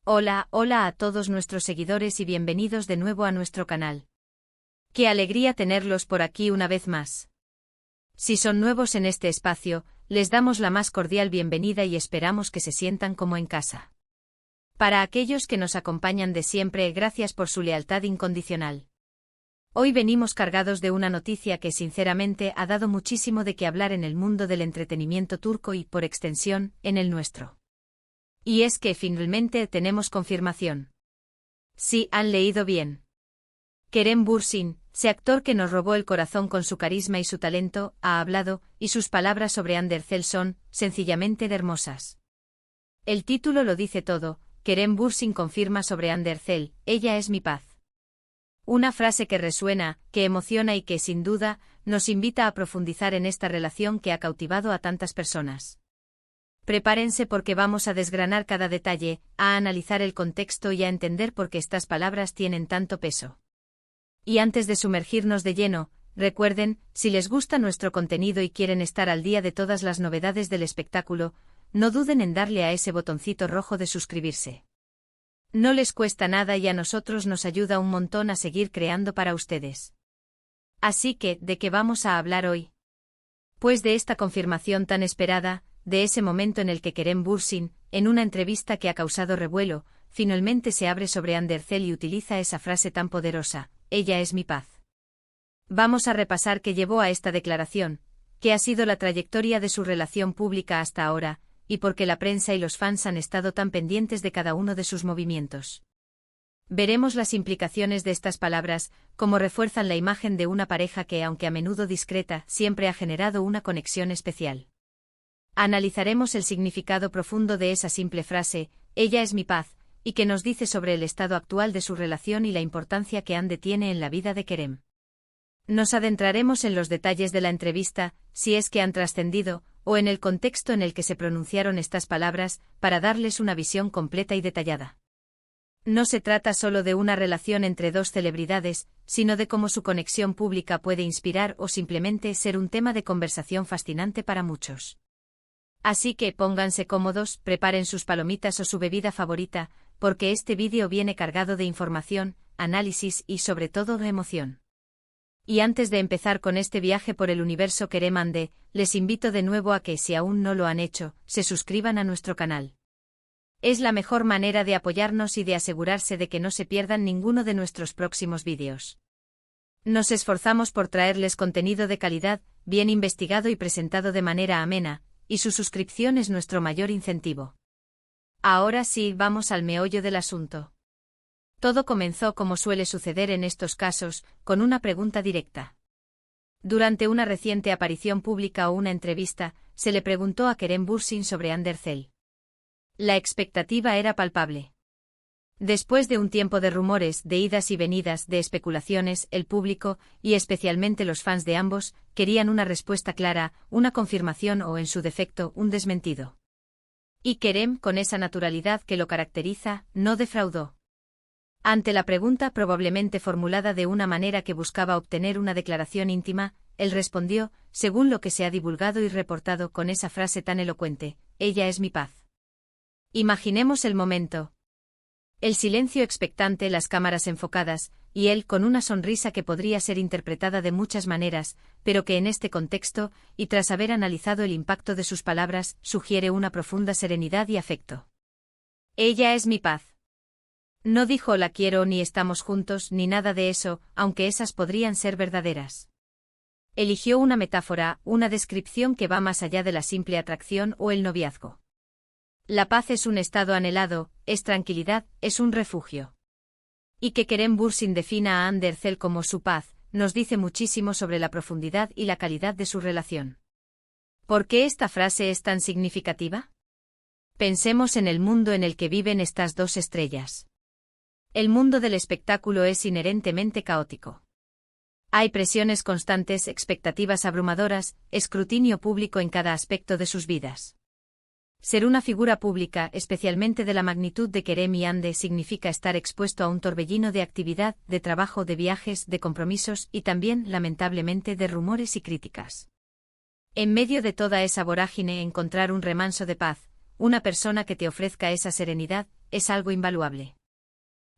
Hola, hola a todos nuestros seguidores y bienvenidos de nuevo a nuestro canal. Qué alegría tenerlos por aquí una vez más. Si son nuevos en este espacio, les damos la más cordial bienvenida y esperamos que se sientan como en casa. Para aquellos que nos acompañan de siempre, gracias por su lealtad incondicional. Hoy venimos cargados de una noticia que sinceramente ha dado muchísimo de qué hablar en el mundo del entretenimiento turco y, por extensión, en el nuestro. Y es que finalmente tenemos confirmación. Sí, han leído bien. Kerem Bürsin, ese actor que nos robó el corazón con su carisma y su talento, ha hablado, y sus palabras sobre Hande Erçel son, sencillamente, hermosas. El título lo dice todo. Kerem Bürsin confirma sobre Hande Erçel: ella es mi paz. Una frase que resuena, que emociona y que, sin duda, nos invita a profundizar en esta relación que ha cautivado a tantas personas. Prepárense porque vamos a desgranar cada detalle, a analizar el contexto y a entender por qué estas palabras tienen tanto peso. Y antes de sumergirnos de lleno, recuerden, si les gusta nuestro contenido y quieren estar al día de todas las novedades del espectáculo, no duden en darle a ese botoncito rojo de suscribirse. No les cuesta nada y a nosotros nos ayuda un montón a seguir creando para ustedes. Así que, ¿de qué vamos a hablar hoy? Pues de esta confirmación tan esperada, de ese momento en el que Kerem Bürsin, en una entrevista que ha causado revuelo, finalmente se abre sobre Hande Erçel y utiliza esa frase tan poderosa: ella es mi paz. Vamos a repasar qué llevó a esta declaración, qué ha sido la trayectoria de su relación pública hasta ahora, y por qué la prensa y los fans han estado tan pendientes de cada uno de sus movimientos. Veremos las implicaciones de estas palabras, cómo refuerzan la imagen de una pareja que, aunque a menudo discreta, siempre ha generado una conexión especial. Analizaremos el significado profundo de esa simple frase, ella es mi paz, y qué nos dice sobre el estado actual de su relación y la importancia que Hande tiene en la vida de Kerem. Nos adentraremos en los detalles de la entrevista, si es que han trascendido, o en el contexto en el que se pronunciaron estas palabras, para darles una visión completa y detallada. No se trata solo de una relación entre dos celebridades, sino de cómo su conexión pública puede inspirar o simplemente ser un tema de conversación fascinante para muchos. Así que pónganse cómodos, preparen sus palomitas o su bebida favorita, porque este vídeo viene cargado de información, análisis y sobre todo de emoción. Y antes de empezar con este viaje por el universo Kerem Hande, les invito de nuevo a que, si aún no lo han hecho, se suscriban a nuestro canal. Es la mejor manera de apoyarnos y de asegurarse de que no se pierdan ninguno de nuestros próximos vídeos. Nos esforzamos por traerles contenido de calidad, bien investigado y presentado de manera amena, y su suscripción es nuestro mayor incentivo. Ahora sí, vamos al meollo del asunto. Todo comenzó, como suele suceder en estos casos, con una pregunta directa. Durante una reciente aparición pública o una entrevista, se le preguntó a Kerem Bürsin sobre Hande Erçel. La expectativa era palpable. Después de un tiempo de rumores, de idas y venidas, de especulaciones, el público, y especialmente los fans de ambos, querían una respuesta clara, una confirmación o, en su defecto, un desmentido. Y Kerem, con esa naturalidad que lo caracteriza, no defraudó. Ante la pregunta probablemente formulada de una manera que buscaba obtener una declaración íntima, él respondió, según lo que se ha divulgado y reportado, con esa frase tan elocuente: ella es mi paz. Imaginemos el momento. El silencio expectante, las cámaras enfocadas, y él con una sonrisa que podría ser interpretada de muchas maneras, pero que en este contexto, y tras haber analizado el impacto de sus palabras, sugiere una profunda serenidad y afecto. Ella es mi paz. No dijo la quiero ni estamos juntos ni nada de eso, aunque esas podrían ser verdaderas. Eligió una metáfora, una descripción que va más allá de la simple atracción o el noviazgo. La paz es un estado anhelado, es tranquilidad, es un refugio. Y que Kerem Bürsin defina a Hande Erçel como su paz, nos dice muchísimo sobre la profundidad y la calidad de su relación. ¿Por qué esta frase es tan significativa? Pensemos en el mundo en el que viven estas dos estrellas. El mundo del espectáculo es inherentemente caótico. Hay presiones constantes, expectativas abrumadoras, escrutinio público en cada aspecto de sus vidas. Ser una figura pública, especialmente de la magnitud de Kerem y Hande, significa estar expuesto a un torbellino de actividad, de trabajo, de viajes, de compromisos y también, lamentablemente, de rumores y críticas. En medio de toda esa vorágine, encontrar un remanso de paz, una persona que te ofrezca esa serenidad, es algo invaluable.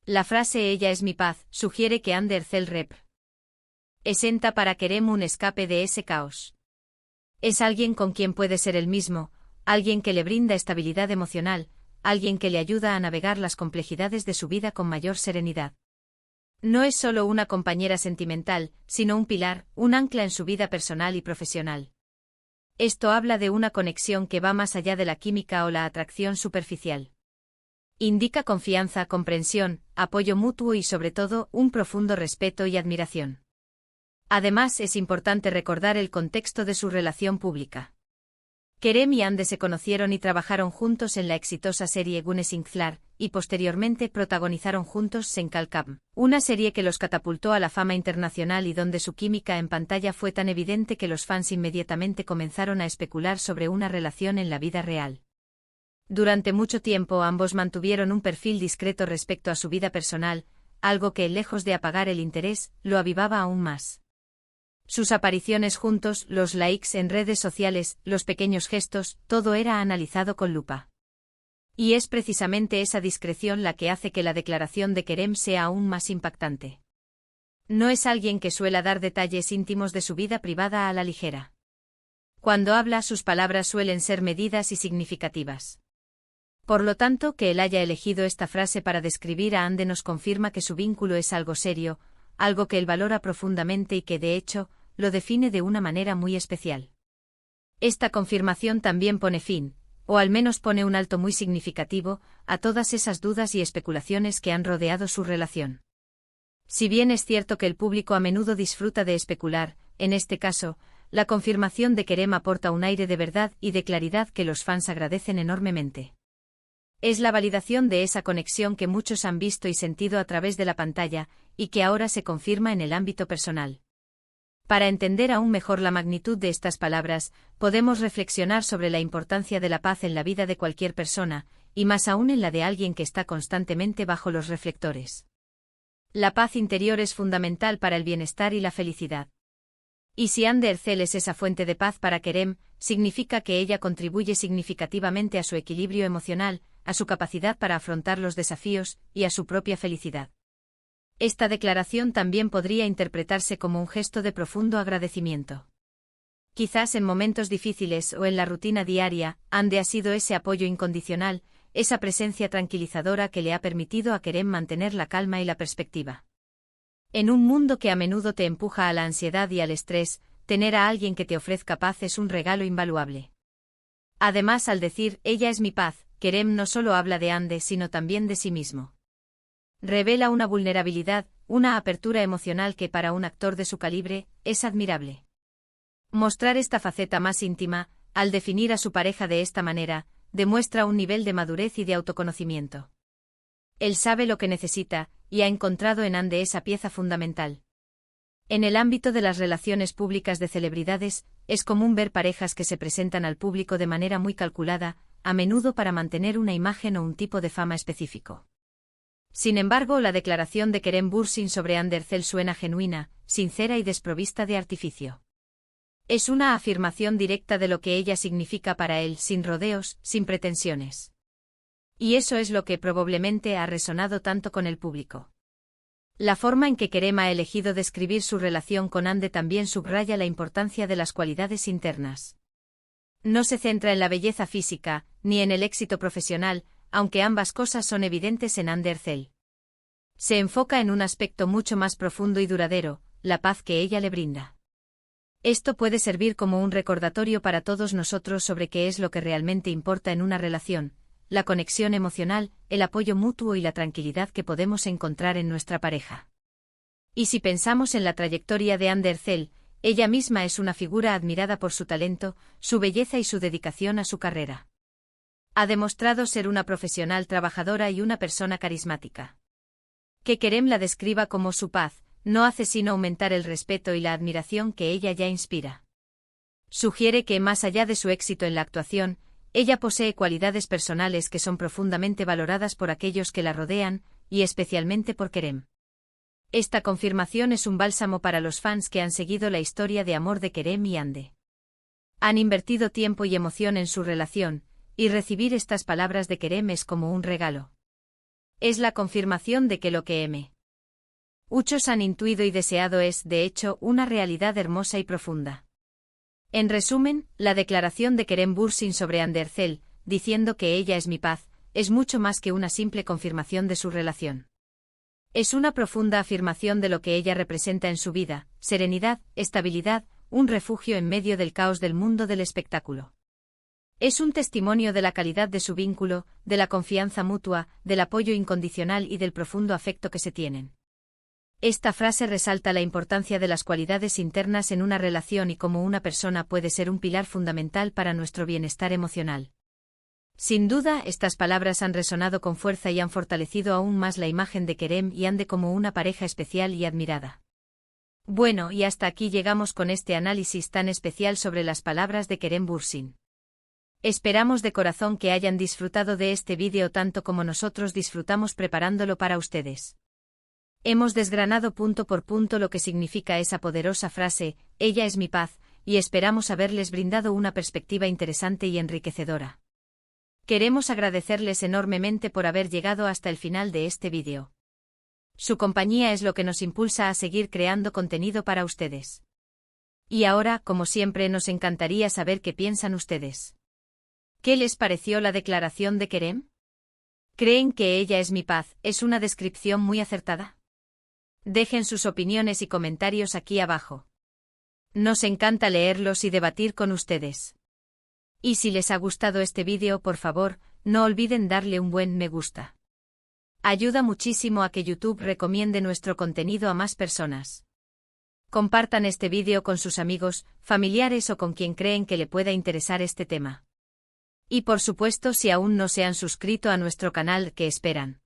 La frase "ella es mi paz" sugiere que Ander Zell representa para Kerem un escape de ese caos. Es alguien con quien puede ser el mismo, alguien que le brinda estabilidad emocional, alguien que le ayuda a navegar las complejidades de su vida con mayor serenidad. No es solo una compañera sentimental, sino un pilar, un ancla en su vida personal y profesional. Esto habla de una conexión que va más allá de la química o la atracción superficial. Indica confianza, comprensión, apoyo mutuo y sobre todo, un profundo respeto y admiración. Además, es importante recordar el contexto de su relación pública. Kerem y Hande se conocieron y trabajaron juntos en la exitosa serie Gunesinglar, y posteriormente protagonizaron juntos Senkalkam, una serie que los catapultó a la fama internacional y donde su química en pantalla fue tan evidente que los fans inmediatamente comenzaron a especular sobre una relación en la vida real. Durante mucho tiempo ambos mantuvieron un perfil discreto respecto a su vida personal, algo que, lejos de apagar el interés, lo avivaba aún más. Sus apariciones juntos, los likes en redes sociales, los pequeños gestos, todo era analizado con lupa. Y es precisamente esa discreción la que hace que la declaración de Kerem sea aún más impactante. No es alguien que suela dar detalles íntimos de su vida privada a la ligera. Cuando habla, sus palabras suelen ser medidas y significativas. Por lo tanto, que él haya elegido esta frase para describir a Hande nos confirma que su vínculo es algo serio, algo que él valora profundamente y que, de hecho, lo define de una manera muy especial. Esta confirmación también pone fin, o al menos pone un alto muy significativo, a todas esas dudas y especulaciones que han rodeado su relación. Si bien es cierto que el público a menudo disfruta de especular, en este caso, la confirmación de Kerem aporta un aire de verdad y de claridad que los fans agradecen enormemente. Es la validación de esa conexión que muchos han visto y sentido a través de la pantalla, y que ahora se confirma en el ámbito personal. Para entender aún mejor la magnitud de estas palabras, podemos reflexionar sobre la importancia de la paz en la vida de cualquier persona, y más aún en la de alguien que está constantemente bajo los reflectores. La paz interior es fundamental para el bienestar y la felicidad. Y si Ander Zell es esa fuente de paz para Kerem, significa que ella contribuye significativamente a su equilibrio emocional, a su capacidad para afrontar los desafíos, y a su propia felicidad. Esta declaración también podría interpretarse como un gesto de profundo agradecimiento. Quizás en momentos difíciles o en la rutina diaria, Hande ha sido ese apoyo incondicional, esa presencia tranquilizadora que le ha permitido a Kerem mantener la calma y la perspectiva. En un mundo que a menudo te empuja a la ansiedad y al estrés, tener a alguien que te ofrezca paz es un regalo invaluable. Además, al decir "ella es mi paz", Kerem no solo habla de Hande sino también de sí mismo. Revela una vulnerabilidad, una apertura emocional que para un actor de su calibre, es admirable. Mostrar esta faceta más íntima, al definir a su pareja de esta manera, demuestra un nivel de madurez y de autoconocimiento. Él sabe lo que necesita, y ha encontrado en Hande esa pieza fundamental. En el ámbito de las relaciones públicas de celebridades, es común ver parejas que se presentan al público de manera muy calculada, a menudo para mantener una imagen o un tipo de fama específico. Sin embargo, la declaración de Kerem Bürsin sobre Ander Zell suena genuina, sincera y desprovista de artificio. Es una afirmación directa de lo que ella significa para él, sin rodeos, sin pretensiones. Y eso es lo que probablemente ha resonado tanto con el público. La forma en que Kerem ha elegido describir su relación con Hande también subraya la importancia de las cualidades internas. No se centra en la belleza física, ni en el éxito profesional, aunque ambas cosas son evidentes en Ander Zell. Se enfoca en un aspecto mucho más profundo y duradero, la paz que ella le brinda. Esto puede servir como un recordatorio para todos nosotros sobre qué es lo que realmente importa en una relación: la conexión emocional, el apoyo mutuo y la tranquilidad que podemos encontrar en nuestra pareja. Y si pensamos en la trayectoria de Ander Zell, ella misma es una figura admirada por su talento, su belleza y su dedicación a su carrera. Ha demostrado ser una profesional trabajadora y una persona carismática. Que Kerem la describa como su paz, no hace sino aumentar el respeto y la admiración que ella ya inspira. Sugiere que, más allá de su éxito en la actuación, ella posee cualidades personales que son profundamente valoradas por aquellos que la rodean, y especialmente por Kerem. Esta confirmación es un bálsamo para los fans que han seguido la historia de amor de Kerem y Hande. Han invertido tiempo y emoción en su relación, y recibir estas palabras de Kerem es como un regalo. Es la confirmación de que lo que muchos han intuido y deseado es, de hecho, una realidad hermosa y profunda. En resumen, la declaración de Kerem Bürsin sobre Andercel, diciendo que ella es mi paz, es mucho más que una simple confirmación de su relación. Es una profunda afirmación de lo que ella representa en su vida: serenidad, estabilidad, un refugio en medio del caos del mundo del espectáculo. Es un testimonio de la calidad de su vínculo, de la confianza mutua, del apoyo incondicional y del profundo afecto que se tienen. Esta frase resalta la importancia de las cualidades internas en una relación y cómo una persona puede ser un pilar fundamental para nuestro bienestar emocional. Sin duda, estas palabras han resonado con fuerza y han fortalecido aún más la imagen de Kerem y Hande como una pareja especial y admirada. Bueno, y hasta aquí llegamos con este análisis tan especial sobre las palabras de Kerem Bürsin. Esperamos de corazón que hayan disfrutado de este vídeo tanto como nosotros disfrutamos preparándolo para ustedes. Hemos desgranado punto por punto lo que significa esa poderosa frase, ella es mi paz, y esperamos haberles brindado una perspectiva interesante y enriquecedora. Queremos agradecerles enormemente por haber llegado hasta el final de este vídeo. Su compañía es lo que nos impulsa a seguir creando contenido para ustedes. Y ahora, como siempre, nos encantaría saber qué piensan ustedes. ¿Qué les pareció la declaración de Kerem? ¿Creen que ella es mi paz es una descripción muy acertada? Dejen sus opiniones y comentarios aquí abajo. Nos encanta leerlos y debatir con ustedes. Y si les ha gustado este vídeo, por favor, no olviden darle un buen me gusta. Ayuda muchísimo a que YouTube recomiende nuestro contenido a más personas. Compartan este vídeo con sus amigos, familiares o con quien creen que le pueda interesar este tema. Y por supuesto, si aún no se han suscrito a nuestro canal, ¿qué esperan?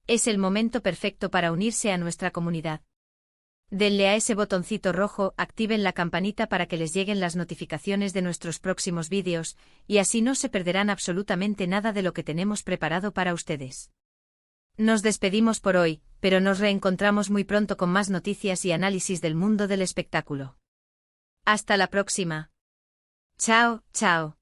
Es el momento perfecto para unirse a nuestra comunidad. Denle a ese botoncito rojo, activen la campanita para que les lleguen las notificaciones de nuestros próximos vídeos, y así no se perderán absolutamente nada de lo que tenemos preparado para ustedes. Nos despedimos por hoy, pero nos reencontramos muy pronto con más noticias y análisis del mundo del espectáculo. Hasta la próxima. Chao, chao.